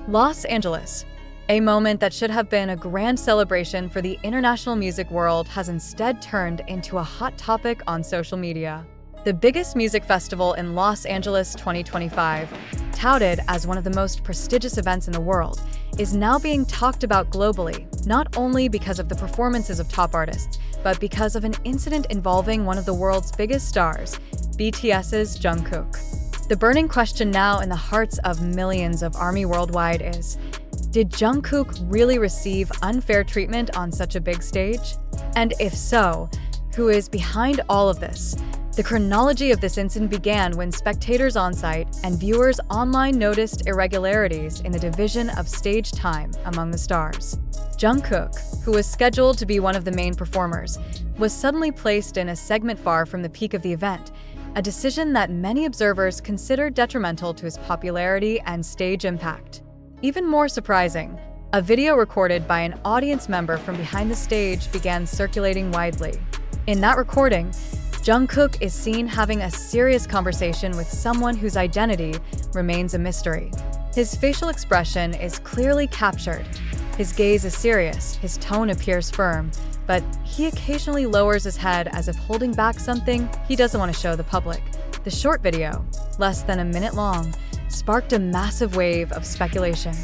Los Angeles. A moment that should have been a grand celebration for the international music world has instead turned into a hot topic on social media. The biggest music festival in Los Angeles 2025, touted as one of the most prestigious events in the world, is now being talked about globally, not only because of the performances of top artists, but because of an incident involving one of the world's biggest stars, BTS's Jungkook. The burning question now in the hearts of millions of ARMY worldwide is, did Jungkook really receive unfair treatment on such a big stage? And if so, who is behind all of this? The chronology of this incident began when spectators on-site and viewers online noticed irregularities in the division of stage time among the stars. Jungkook, who was scheduled to be one of the main performers, was suddenly placed in a segment far from the peak of the event, a decision that many observers considered detrimental to his popularity and stage impact. Even more surprising, a video recorded by an audience member from behind the stage began circulating widely. In that recording, Jungkook is seen having a serious conversation with someone whose identity remains a mystery. His facial expression is clearly captured. His gaze is serious, his tone appears firm, but he occasionally lowers his head as if holding back something he doesn't want to show the public. The short video, less than a minute long, sparked a massive wave of speculation.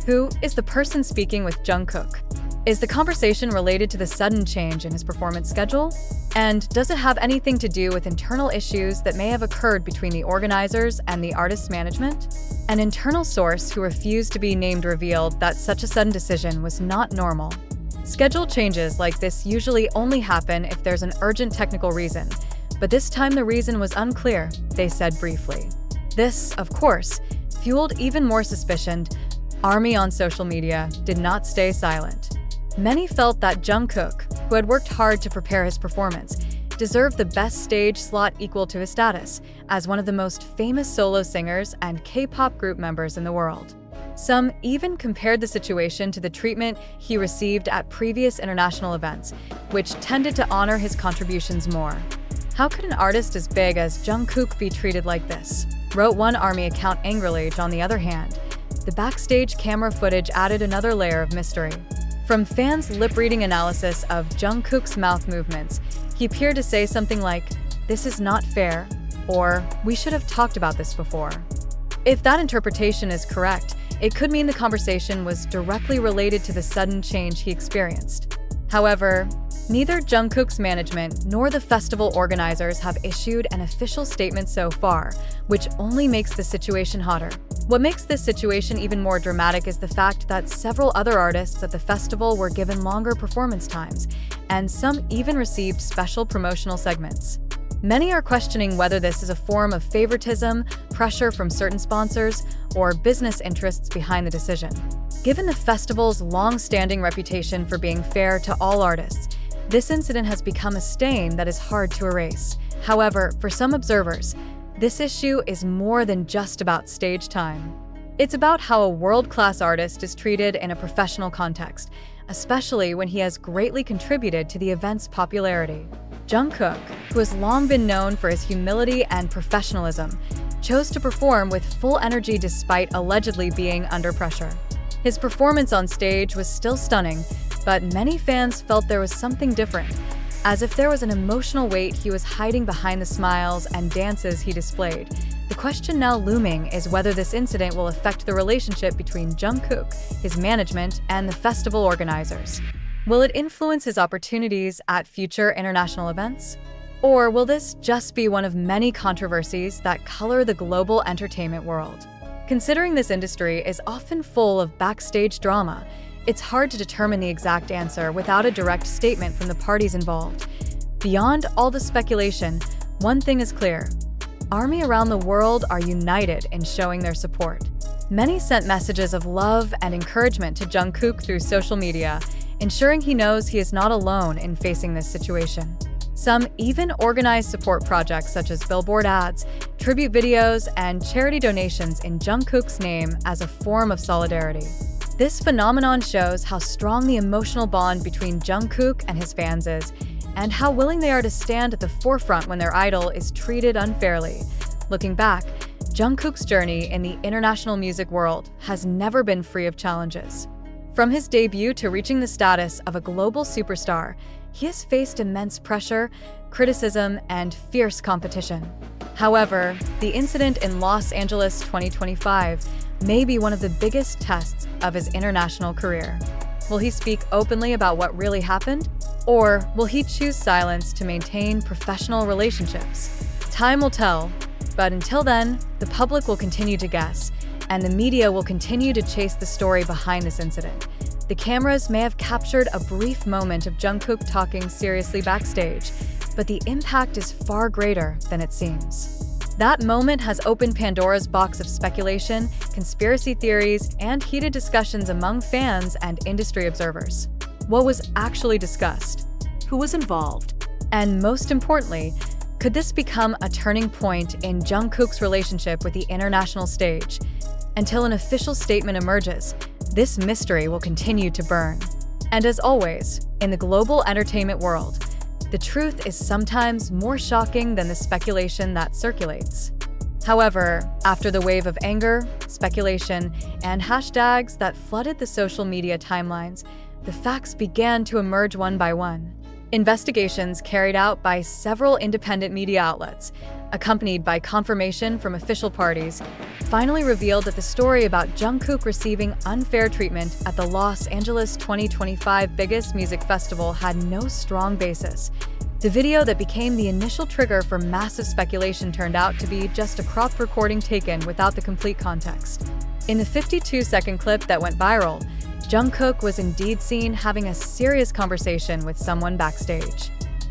Who is the person speaking with Jungkook? Is the conversation related to the sudden change in his performance schedule? And does it have anything to do with internal issues that may have occurred between the organizers and the artist's management? An internal source who refused to be named revealed that such a sudden decision was not normal. Schedule changes like this usually only happen if there's an urgent technical reason, but this time the reason was unclear, they said briefly. This, of course, fueled even more suspicion. ARMY on social media did not stay silent. Many felt that Jungkook, who had worked hard to prepare his performance, deserved the best stage slot equal to his status as one of the most famous solo singers and K-pop group members in the world. Some even compared the situation to the treatment he received at previous international events, which tended to honor his contributions more. How could an artist as big as Jungkook be treated like this? Wrote one ARMY account angrily. On the other hand, the backstage camera footage added another layer of mystery. From fans' lip-reading analysis of Jungkook's mouth movements, he appeared to say something like, "This is not fair," or "We should have talked about this before." If that interpretation is correct, it could mean the conversation was directly related to the sudden change he experienced. However, neither Jungkook's management nor the festival organizers have issued an official statement so far, which only makes the situation hotter. What makes this situation even more dramatic is the fact that several other artists at the festival were given longer performance times, and some even received special promotional segments. Many are questioning whether this is a form of favoritism, pressure from certain sponsors, or business interests behind the decision. Given the festival's long-standing reputation for being fair to all artists, this incident has become a stain that is hard to erase. However, for some observers, this issue is more than just about stage time. It's about how a world-class artist is treated in a professional context, especially when he has greatly contributed to the event's popularity. Jungkook, who has long been known for his humility and professionalism, chose to perform with full energy despite allegedly being under pressure. His performance on stage was still stunning, but many fans felt there was something different, as if there was an emotional weight he was hiding behind the smiles and dances he displayed. The question now looming is whether this incident will affect the relationship between Jungkook, his management, and the festival organizers. Will it influence his opportunities at future international events? Or will this just be one of many controversies that color the global entertainment world? Considering this industry is often full of backstage drama, it's hard to determine the exact answer without a direct statement from the parties involved. Beyond all the speculation, one thing is clear. ARMY around the world are united in showing their support. Many sent messages of love and encouragement to Jungkook through social media, ensuring he knows he is not alone in facing this situation. Some even organized support projects such as billboard ads, tribute videos, and charity donations in Jungkook's name as a form of solidarity. This phenomenon shows how strong the emotional bond between Jungkook and his fans is, and how willing they are to stand at the forefront when their idol is treated unfairly. Looking back, Jungkook's journey in the international music world has never been free of challenges. From his debut to reaching the status of a global superstar, he has faced immense pressure, criticism, and fierce competition. However, the incident in Los Angeles 2025 may be one of the biggest tests of his international career. Will he speak openly about what really happened? Or will he choose silence to maintain professional relationships? Time will tell, but until then, the public will continue to guess, and the media will continue to chase the story behind this incident. The cameras may have captured a brief moment of Jungkook talking seriously backstage, but the impact is far greater than it seems. That moment has opened Pandora's box of speculation, conspiracy theories, and heated discussions among fans and industry observers. What was actually discussed? Who was involved? And most importantly, could this become a turning point in Jungkook's relationship with the international stage? Until an official statement emerges, this mystery will continue to burn. And as always, in the global entertainment world, the truth is sometimes more shocking than the speculation that circulates. However, after the wave of anger, speculation, and hashtags that flooded the social media timelines, the facts began to emerge one by one. Investigations carried out by several independent media outlets, accompanied by confirmation from official parties, finally revealed that the story about Jungkook receiving unfair treatment at the Los Angeles 2025 biggest music festival had no strong basis. The video that became the initial trigger for massive speculation turned out to be just a cropped recording taken without the complete context. In the 52-second clip that went viral, Jungkook was indeed seen having a serious conversation with someone backstage.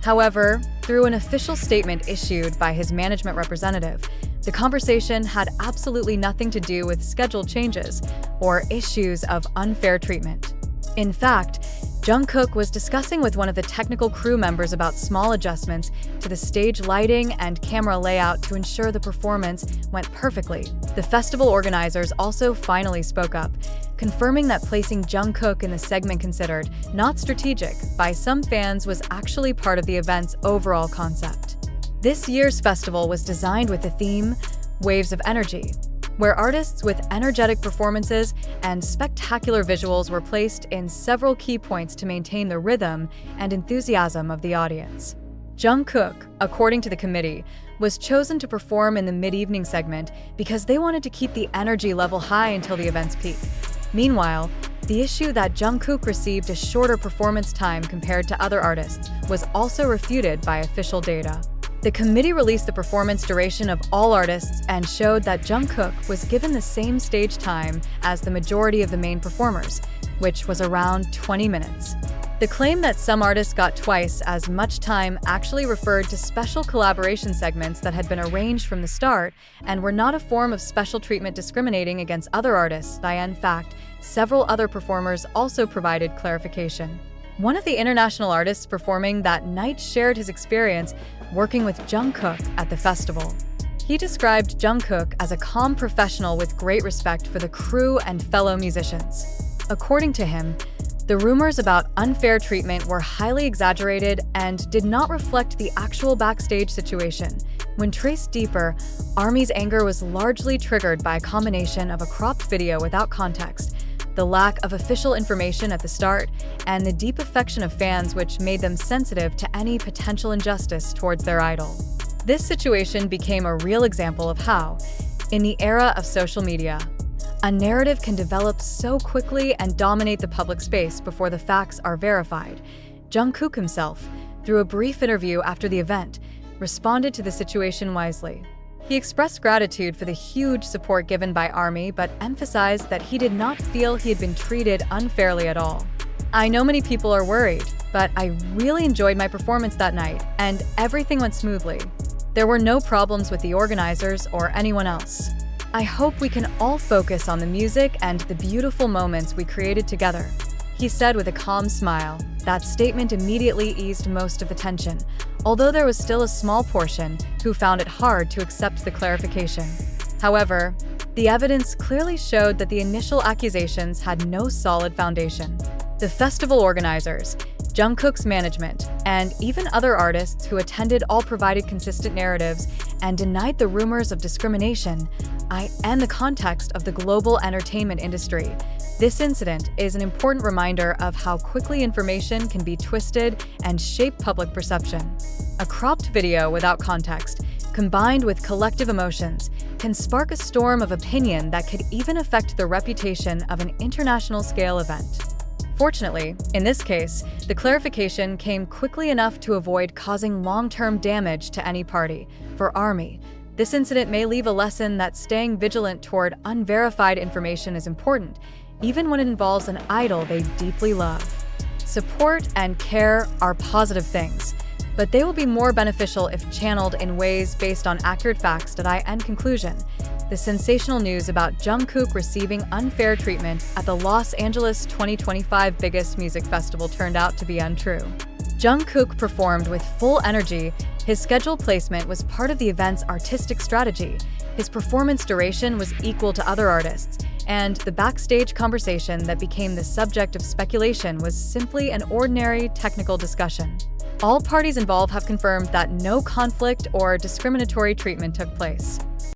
However, through an official statement issued by his management representative, the conversation had absolutely nothing to do with scheduled changes or issues of unfair treatment. In fact, Jungkook was discussing with one of the technical crew members about small adjustments to the stage lighting and camera layout to ensure the performance went perfectly. The festival organizers also finally spoke up, confirming that placing Jungkook in the segment considered not strategic by some fans was actually part of the event's overall concept. This year's festival was designed with the theme, Waves of Energy, where artists with energetic performances and spectacular visuals were placed in several key points to maintain the rhythm and enthusiasm of the audience. Jungkook, according to the committee, was chosen to perform in the mid-evening segment because they wanted to keep the energy level high until the event's peak. Meanwhile, the issue that Jungkook received a shorter performance time compared to other artists was also refuted by official data. The committee released the performance duration of all artists and showed that Jungkook was given the same stage time as the majority of the main performers, which was around 20 minutes. The claim that some artists got twice as much time actually referred to special collaboration segments that had been arranged from the start and were not a form of special treatment discriminating against other artists. In fact, several other performers also provided clarification. One of the international artists performing that night shared his experience working with Jungkook at the festival. He described Jungkook as a calm professional with great respect for the crew and fellow musicians. According to him, the rumors about unfair treatment were highly exaggerated and did not reflect the actual backstage situation. When traced deeper, ARMY's anger was largely triggered by a combination of a cropped video without context, the lack of official information at the start, and the deep affection of fans which made them sensitive to any potential injustice towards their idol. This situation became a real example of how, in the era of social media, a narrative can develop so quickly and dominate the public space before the facts are verified. Jungkook himself, through a brief interview after the event, responded to the situation wisely. He expressed gratitude for the huge support given by ARMY, but emphasized that he did not feel he had been treated unfairly at all. I know many people are worried, but I really enjoyed my performance that night, and everything went smoothly. There were no problems with the organizers or anyone else. I hope we can all focus on the music and the beautiful moments we created together, he said with a calm smile. That statement immediately eased most of the tension, although there was still a small portion who found it hard to accept the clarification. However, the evidence clearly showed that the initial accusations had no solid foundation. The festival organizers, Jungkook's management, and even other artists who attended all provided consistent narratives and denied the rumors of discrimination and the context of the global entertainment industry. This incident is an important reminder of how quickly information can be twisted and shape public perception. A cropped video without context, combined with collective emotions, can spark a storm of opinion that could even affect the reputation of an international-scale event. Fortunately, in this case, the clarification came quickly enough to avoid causing long-term damage to any party. For ARMY, this incident may leave a lesson that staying vigilant toward unverified information is important, even when it involves an idol they deeply love. Support and care are positive things, but they will be more beneficial if channeled in ways based on accurate facts. End conclusion. The sensational news about Jungkook receiving unfair treatment at the Los Angeles 2025 biggest music festival turned out to be untrue. Jungkook performed with full energy. His scheduled placement was part of the event's artistic strategy. His performance duration was equal to other artists, and the backstage conversation that became the subject of speculation was simply an ordinary technical discussion. All parties involved have confirmed that no conflict or discriminatory treatment took place.